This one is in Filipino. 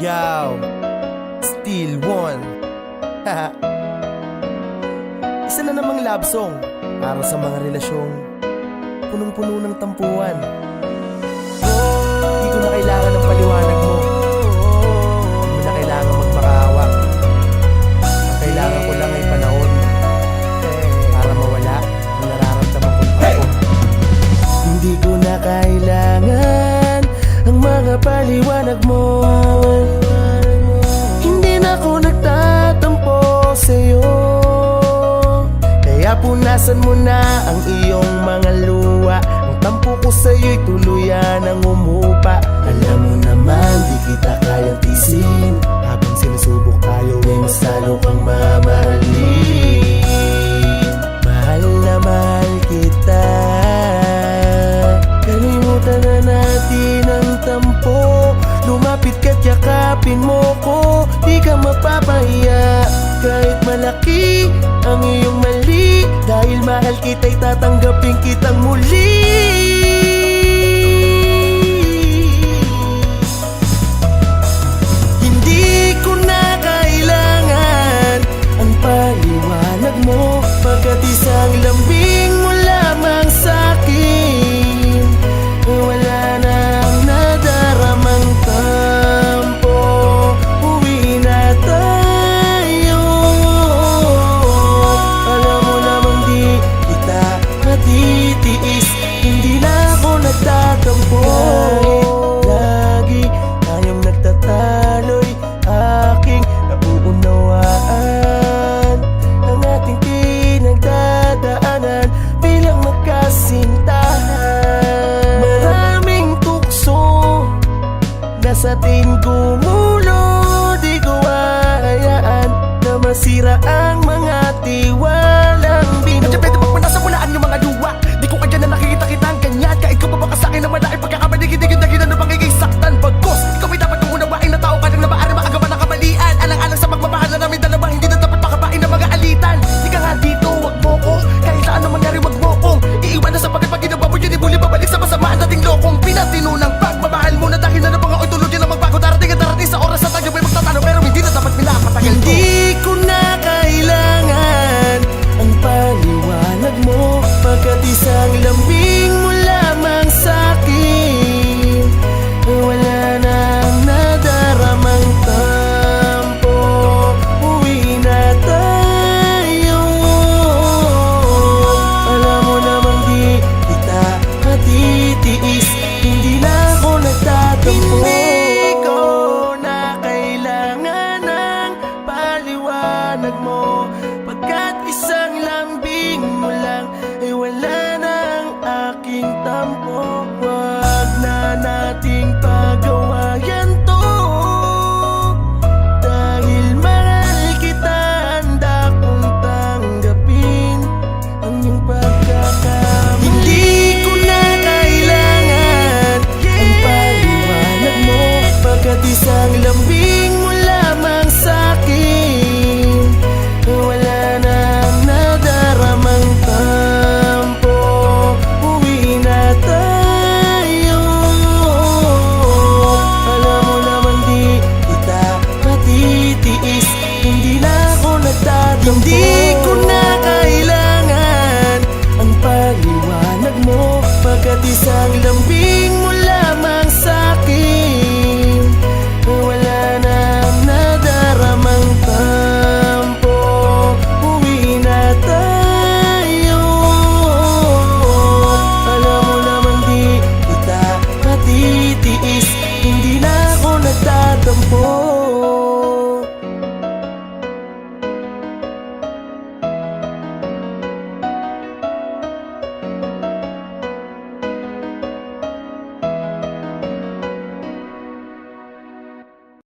Yo, still one. Isa na namang love song para sa mga relasyong punong-puno ng tampuhan. Di ko na kailangan ng paliwanag mo. Di mo na kailangan magmakaawa. Ang kailangan ko lang ay panahon para mawala ang nararamdaman ko ako. Hindi ko na kailangan ang mga paliwanag mo. Hindi na ako nagtatampo sa'yo. Kaya punasan mo na ang iyong mga luha. Ang tampo ko sa'yo'y tuluyan ang umupa. Alam mo naman di kita kayang tisin. Habang sinusubok tayo ay mas lalo kang mamahalin. Mahal na mahal kita. Kalimutan na natin ang tampo. Lumapit ka't yakapin mo ko. Di ka mapapahiya kahit malaki ang iyong mali. Dahil mahal kita'y tatanggapin kitang muli. Hindi ko na kailangan ang paliwanag mo, pagkat isang lambing mo lamang sa'kin. Wala nang nadaramang tampo. Uwi na tayo. Alam mo namang di kita matitiis. Hindi na ako nagtatampo. Lagi tayong nagtataloy. Aking nauunawaan ang ating pinagdadaanan bilang magkasintahan. Maraming tukso na sa atin gumulo. Di ko hahayaan na masira ang mga tiwalang binuo. Nandiyan pwede magpunasan mo laan yung mga luwa. Di ko kanya na nakikita kita ang ganyan. Kahit ka pa baka sa'kin na malaking pagkakamaligid-digid na ginan na pangiging saktan. Bagkos, ikaw ay dapat kong unawain na tao ka nang na maaari maagawan ng kamalian. Alang-alang sa magmamahal na namin dalawa, hindi na dapat pakapain ng mga alitan. Di ka nga dito, wag mo ko. Kahit saan na mangyari, wag mo kong iiwan na sapagkat pag ginawa mo yun, ibuli babalik sa masamaan nating lokong pinatino ng pagmamahal mo na dahil na nabangaw tulog yun ang magbago. Darating at darating sa oras na tayo may magtatalo, pero hindi na dapat pinapatagal ko. Hindi ko na kailangan ang paliwanag mo, pagkat isang lambing mo lamang sa'kin. Wala nang nadaramang tampo. Uwi na tayo. Alam mo namang di kita matitiis. Hindi na ako nagtatampo. Hindi ko na kailangan ng paliwanag mo, pagkat isang lambing mo lang ay wala ng aking tampo. Wag na nating pagawayan to, dahil mahal kita. Handa kong tanggapin ang iyong pagkakamali. Hindi ko na kailangan ang paliwanag mo, pagkat isang lambing mo lamang sa'kin. Wala nang nadaramang tampo. Uwi na tayo. Alam mo naman di kita matitiis. Hindi na ako nagtatampo. Hindi ko na kailangan ang paliwanag mo, pagkat isang lambing mo lamang sa'kin. Wala nang nadaramang tampo. Uwi na tayo. Alam mo naman di kita matitiis. Hindi na ako nagtatampo.